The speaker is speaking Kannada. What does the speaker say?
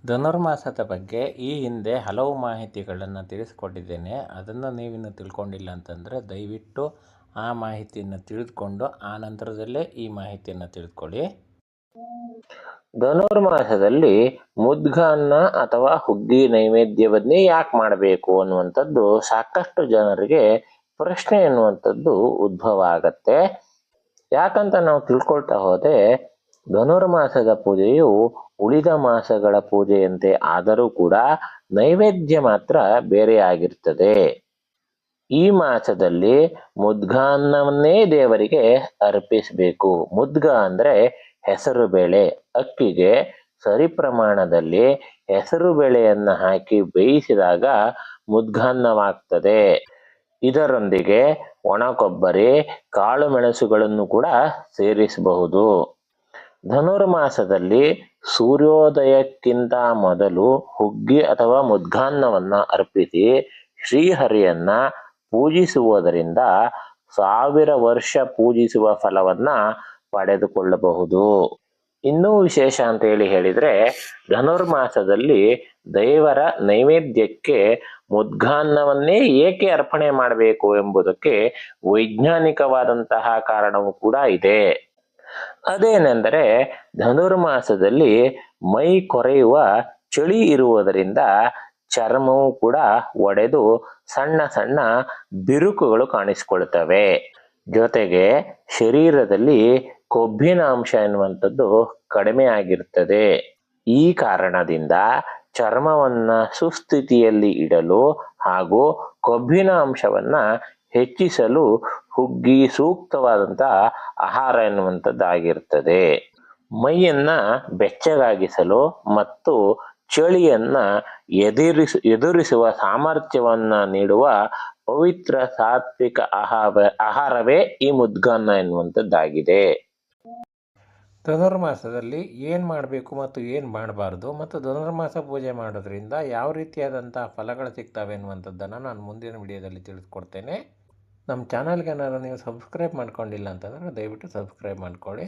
ಧನುರ್ಮಾಸದ ಬಗ್ಗೆ ಈ ಹಿಂದೆ ಹಲವು ಮಾಹಿತಿಗಳನ್ನು ತಿಳಿಸ್ಕೊಟ್ಟಿದ್ದೇನೆ. ಅದನ್ನು ನೀವಿನ್ನು ತಿಳ್ಕೊಂಡಿಲ್ಲ ಅಂತಂದರೆ ದಯವಿಟ್ಟು ಆ ಮಾಹಿತಿಯನ್ನು ತಿಳಿದುಕೊಂಡು ಆ ನಂತರದಲ್ಲೇ ಈ ಮಾಹಿತಿಯನ್ನು ತಿಳ್ಕೊಳ್ಳಿ. ಧನುರ್ಮಾಸದಲ್ಲಿ ಮುದ್ಗಾನ್ನ ಅಥವಾ ಹುಗ್ಗಿ ನೈವೇದ್ಯವನ್ನೇ ಯಾಕೆ ಮಾಡಬೇಕು ಅನ್ನುವಂಥದ್ದು ಸಾಕಷ್ಟು ಜನರಿಗೆ ಪ್ರಶ್ನೆ ಎನ್ನುವಂಥದ್ದು ಉದ್ಭವ ಆಗತ್ತೆ. ಯಾಕಂತ ನಾವು ತಿಳ್ಕೊಳ್ತಾ ಹೋದರೆ ಧನುರ್ಮಾಸದ ಪೂಜೆಯು ಉಳಿದ ಮಾಸಗಳ ಪೂಜೆಯಂತೆ ಆದರೂ ಕೂಡ ನೈವೇದ್ಯ ಮಾತ್ರ ಬೇರೆಯಾಗಿರ್ತದೆ. ಈ ಮಾಸದಲ್ಲಿ ಮುದ್ಗಾನ್ನವನ್ನೇ ದೇವರಿಗೆ ಅರ್ಪಿಸಬೇಕು. ಮುದ್ಗ ಅಂದರೆ ಹೆಸರು ಬೇಳೆ. ಅಕ್ಕಿಗೆ ಸರಿ ಪ್ರಮಾಣದಲ್ಲಿ ಹೆಸರು ಬೇಳೆಯನ್ನು ಹಾಕಿ ಬೇಯಿಸಿದಾಗ ಮುದ್ಗಾನ್ನವಾಗ್ತದೆ. ಇದರೊಂದಿಗೆ ಒಣ ಕೊಬ್ಬರಿ, ಕಾಳು ಮೆಣಸುಗಳನ್ನು ಕೂಡ ಸೇರಿಸಬಹುದು. ಧನುರ್ಮಾಸದಲ್ಲಿ ಸೂರ್ಯೋದಯಕ್ಕಿಂತ ಮೊದಲು ಹುಗ್ಗಿ ಅಥವಾ ಮುದ್ಗಾನ್ನವನ್ನು ಅರ್ಪಿಸಿ ಶ್ರೀಹರಿಯನ್ನ ಪೂಜಿಸುವುದರಿಂದ 1000 ವರ್ಷ ಪೂಜಿಸುವ ಫಲವನ್ನ ಪಡೆದುಕೊಳ್ಳಬಹುದು. ಇನ್ನೂ ವಿಶೇಷ ಅಂತ ಹೇಳಿದರೆ ಧನುರ್ಮಾಸದಲ್ಲಿ ದೇವರ ನೈವೇದ್ಯಕ್ಕೆ ಮುದ್ಗಾನ್ನವನ್ನೇ ಏಕೆ ಅರ್ಪಣೆ ಮಾಡಬೇಕು ಎಂಬುದಕ್ಕೆ ವೈಜ್ಞಾನಿಕವಾದಂತಹ ಕಾರಣವೂ ಕೂಡ ಇದೆ. ಅದೇನೆಂದರೆ ಧನುರ್ಮಾಸದಲ್ಲಿ ಮೈ ಕೊರೆಯುವ ಚಳಿ ಇರುವುದರಿಂದ ಚರ್ಮವು ಕೂಡ ಒಡೆದು ಸಣ್ಣ ಸಣ್ಣ ಬಿರುಕುಗಳು ಕಾಣಿಸಿಕೊಳ್ತವೆ. ಜೊತೆಗೆ ಶರೀರದಲ್ಲಿ ಕೊಬ್ಬಿನ ಅಂಶ ಎನ್ನುವಂಥದ್ದು ಕಡಿಮೆ ಆಗಿರ್ತದೆ. ಈ ಕಾರಣದಿಂದ ಚರ್ಮವನ್ನ ಸುಸ್ಥಿತಿಯಲ್ಲಿ ಇಡಲು ಹಾಗೂ ಕೊಬ್ಬಿನ ಅಂಶವನ್ನ ಹೆಚ್ಚಿಸಲು ಹುಗ್ಗಿ ಸೂಕ್ತವಾದಂತಹ ಆಹಾರ ಎನ್ನುವಂಥದ್ದಾಗಿರ್ತದೆ. ಮೈಯನ್ನ ಬೆಚ್ಚಗಾಗಿಸಲು ಮತ್ತು ಚಳಿಯನ್ನ ಎದುರಿಸುವ ಸಾಮರ್ಥ್ಯವನ್ನ ನೀಡುವ ಪವಿತ್ರ ಸಾತ್ವಿಕ ಆಹಾರವೇ ಈ ಮುದ್ಗಾನ್ನ ಎನ್ನುವಂಥದ್ದಾಗಿದೆ. ಧನುರ್ಮಾಸದಲ್ಲಿ ಏನು ಮಾಡಬೇಕು ಮತ್ತು ಏನು ಮಾಡಬಾರ್ದು ಮತ್ತು ಧನುರ್ಮಾಸ ಪೂಜೆ ಮಾಡೋದ್ರಿಂದ ಯಾವ ರೀತಿಯಾದಂಥ ಫಲಗಳು ಸಿಗ್ತವೆ ಎನ್ನುವಂಥದ್ದನ್ನು ನಾನು ಮುಂದಿನ ವಿಡಿಯೋದಲ್ಲಿ ತಿಳಿಸ್ಕೊಡ್ತೇನೆ. ನಮ್ಮ ಚಾನಲ್ಗೆ ಏನಾದ್ರು ನೀವು ಸಬ್ಸ್ಕ್ರೈಬ್ ಮಾಡ್ಕೊಂಡಿಲ್ಲ ಅಂತಂದರೆ ದಯವಿಟ್ಟು ಸಬ್ಸ್ಕ್ರೈಬ್ ಮಾಡ್ಕೊಳ್ಳಿ.